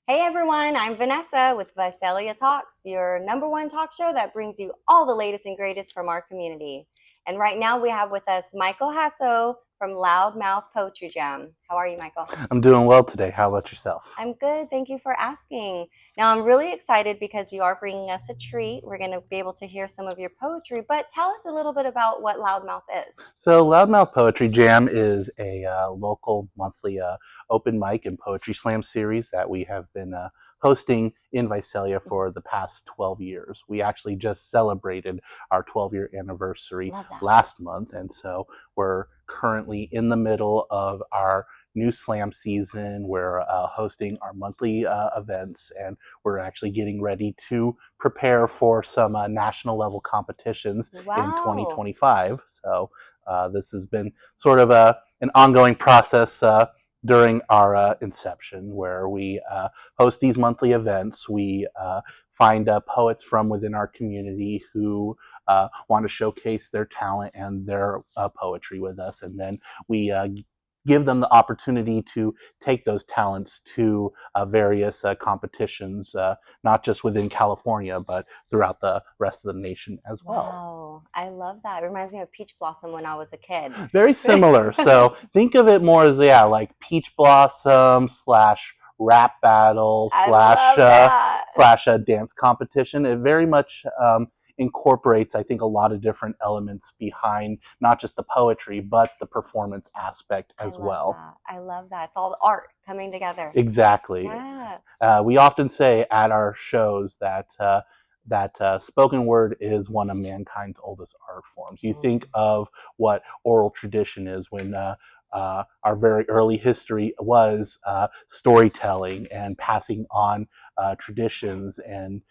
Hey everyone, I'm Vanessa with Visalia Talks, your number one talk show that brings you all the latest and greatest from our community. And right now we have with us Michael Jasso from Loudmouth Poetry Jam. How are you, Michael? I'm doing well today. How about yourself? I'm good. Thank you for asking. Now, I'm really excited because you are bringing us a treat. We're going to be able to hear some of your poetry, but tell us a little bit about what Loudmouth is. So, Loudmouth Poetry Jam is a local monthly open mic and poetry slam series that we have been hosting in Visalia for the past 12 years. We actually just celebrated our 12-year anniversary Love that. last month, and so we're currently in the middle of our new slam season. We're hosting our monthly events, and we're actually getting ready to prepare for some national level competitions in Wow. 2025. So this has been sort of an ongoing process during our inception, where we host these monthly events. We find poets from within our community who want to showcase their talent and their poetry with us, and then we give them the opportunity to take those talents to various competitions, not just within California, but throughout the rest of the nation as well. Wow. I love that. It reminds me of Peach Blossom when I was a kid. Very similar. So think of it more as, yeah, like Peach Blossom slash rap battle I love that. slash dance competition. It very much incorporates, I think, a lot of different elements behind not just the poetry but the performance aspect I as love well. that. I love that. It's all art coming together. Exactly. Yeah. We often say at our shows that spoken word is one of mankind's oldest art forms. You think of what oral tradition is when our very early history was storytelling and passing on traditions Yes. and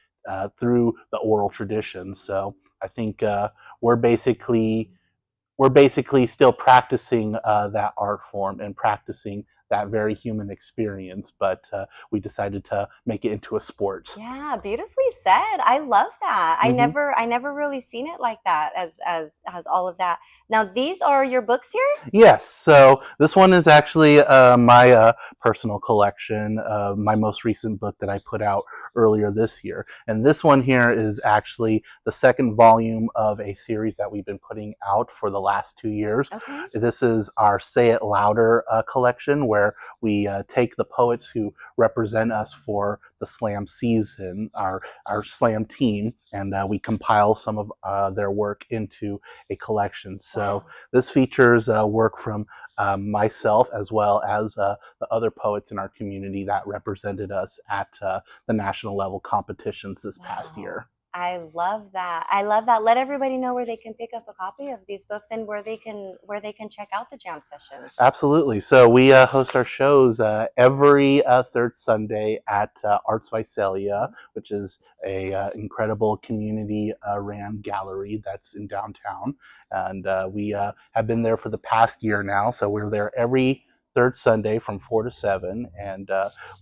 through the oral tradition. So I think we're basically still practicing that art form and practicing that very human experience, but we decided to make it into a sport. Yeah, beautifully said. I love that. I Mm-hmm. never I never really seen it like that as all of that. Now, these are your books here? Yes, so this one is actually my personal collection, my most recent book that I put out earlier this year. And this one here is actually the second volume of a series that we've been putting out for the last 2 years. Okay. This is our Say It Louder collection, where we take the poets who represent us for the slam season, our slam team, and we compile some of their work into a collection. So Wow. this features work from myself as well as the other poets in our community that represented us at the national level competitions this past Wow. year. I love that. I love that. Let everybody know where they can pick up a copy of these books and where they can check out the jam sessions. Absolutely. So we host our shows every third Sunday at Arts Visalia, which is a incredible community ran gallery that's in downtown, and we have been there for the past year now. So we're there every third Sunday from 4 to 7, and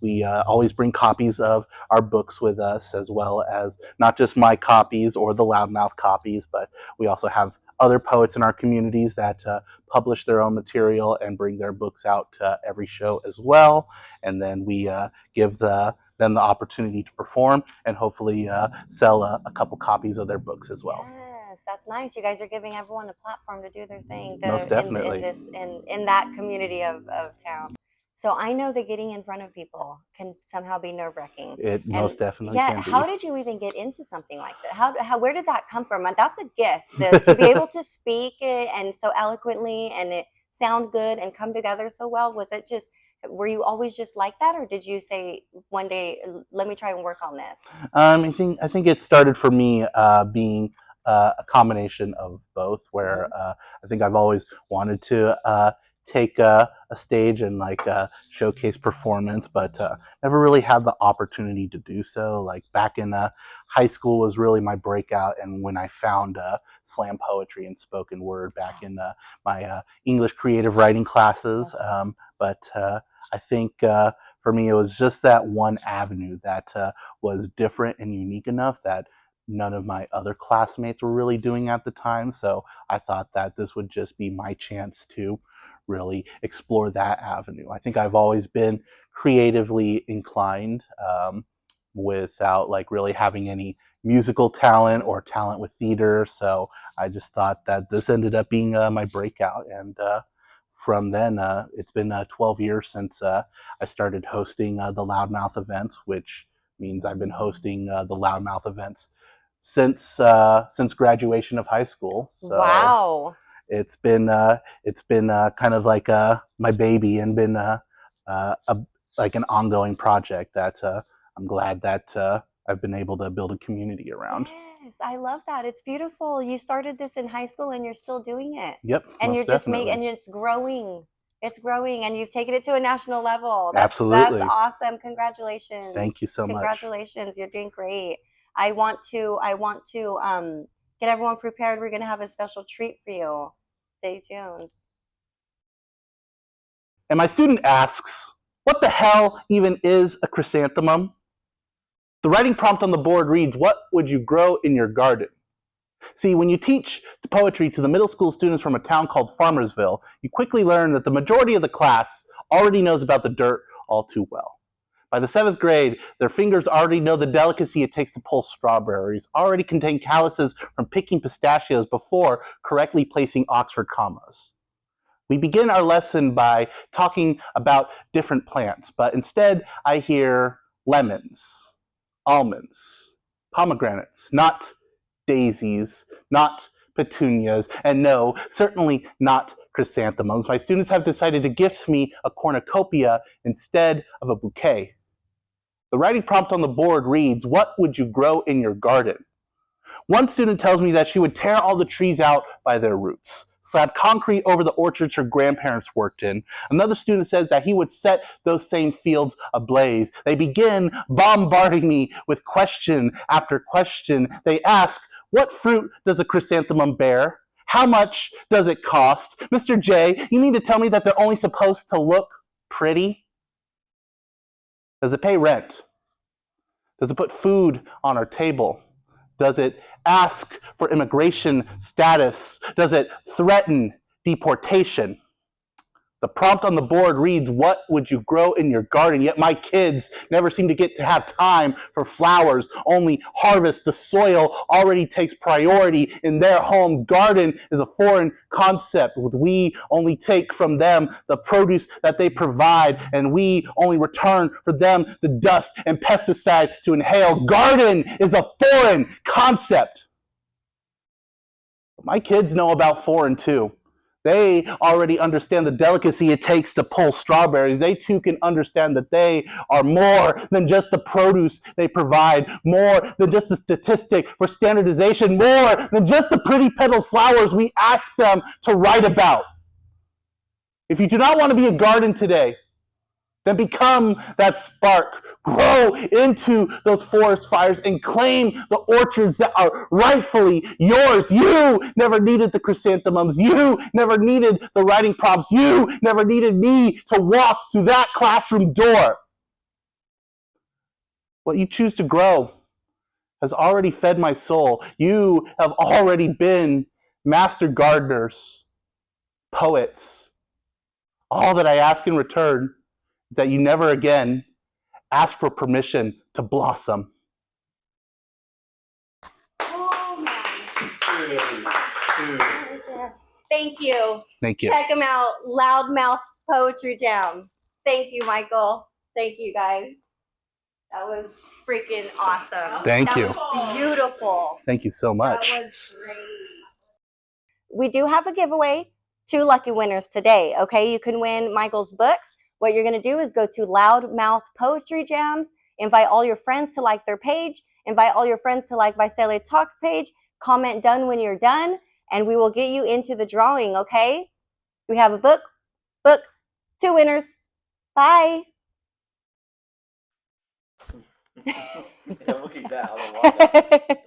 we always bring copies of our books with us, as well as not just my copies or the Loudmouth copies, but we also have other poets in our communities that publish their own material and bring their books out to every show as well. And then we give them the opportunity to perform and hopefully sell a couple copies of their books as well. Yes, that's nice. You guys are giving everyone a platform to do their thing Most in definitely. this in that community of town. So I know that getting in front of people can somehow be nerve-wracking. It And most definitely yeah, can how be. did you even get into something like that? How where did that come from? And that's a gift to be able to speak it and so eloquently and it sound good and come together so well. Was it just were you always just like that, or did you say one day, let me try and work on this? I think it started for me being a combination of both. Where Mhm. I think I've always wanted to take a stage and like showcase performance, but never really had the opportunity to do so. Like back in high school was really my breakout, and when I found slam poetry and spoken word back in my English creative writing classes. But I think for me it was just that one avenue that was different and unique enough that none of my other classmates were really doing at the time. So I thought that this would just be my chance to really explore that avenue. I think I've always been creatively inclined, without like really having any musical talent or talent with theater. So I just thought that this ended up being my breakout. And from then, it's been 12 years since I started hosting the Loudmouth events, which means I've been hosting the Loudmouth events since graduation of high school. So Wow. it's been kind of like my baby, and been like an ongoing project that I'm glad that I've been able to build a community around. Yes, I love that. It's beautiful. You started this in high school and you're still doing it. Yep, And you're most just definitely. and it's growing. It's growing, and you've taken it to a national level. That's Absolutely. awesome. Congratulations. Thank you so much. Congratulations. You're doing great. I want to get everyone prepared. We're going to have a special treat for you. Stay tuned. And my student asks, what the hell even is a chrysanthemum? The writing prompt on the board reads, what would you grow in your garden? See, when you teach poetry to the middle school students from a town called Farmersville, you quickly learn that the majority of the class already knows about the dirt all too well. By the 7th grade, their fingers already know the delicacy it takes to pull strawberries, already contain calluses from picking pistachios before correctly placing Oxford commas. We begin our lesson by talking about different plants, but instead I hear lemons, almonds, pomegranates, not daisies, not petunias, and no, certainly not chrysanthemums. My students have decided to gift me a cornucopia instead of a bouquet. The writing prompt on the board reads, what would you grow in your garden? One student tells me that she would tear all the trees out by their roots, slab concrete over the orchards her grandparents worked in. Another student says that he would set those same fields ablaze. They begin bombarding me with question after question. They ask, what fruit does a chrysanthemum bear? How much does it cost? Mr. J, you need to tell me that they're only supposed to look pretty? Does it pay rent? Does it put food on our table? Does it ask for immigration status? Does it threaten deportation? The prompt on the board reads, what would you grow in your garden? Yet my kids never seem to get to have time for flowers, only harvest. The soil already takes priority in their homes. Garden is a foreign concept. We only take from them the produce that they provide, and we only return for them the dust and pesticide to inhale. Garden is a foreign concept. But my kids know about foreign too. They already understand the delicacy it takes to pull strawberries. They too can understand that they are more than just the produce they provide, more than just a statistic for standardization, more than just the pretty petal flowers we ask them to write about. If you do not want to be a garden today, then become that spark. Grow into those forest fires and claim the orchards that are rightfully yours. You never needed the chrysanthemums. You never needed the writing prompts. You never needed me to walk through that classroom door. What you choose to grow has already fed my soul. You have already been master gardeners, poets. All that I ask in return is that you never again ask for permission to blossom. Oh my. Thank you. Thank you. Check them out. Loudmouth Poetry Jam. Thank you, Michael. Thank you, guys. That was freaking awesome. Thank you. That was beautiful. Thank you so much. That was great. We do have a giveaway. 2 lucky winners today, okay? You can win Michael's books. What you're going to do is go to Loudmouth Poetry Jams, invite all your friends to like their page, invite all your friends to like Visalia Talks page, comment done when you're done, and we will get you into the drawing, okay? We have a book, 2 winners. Bye. Look at that.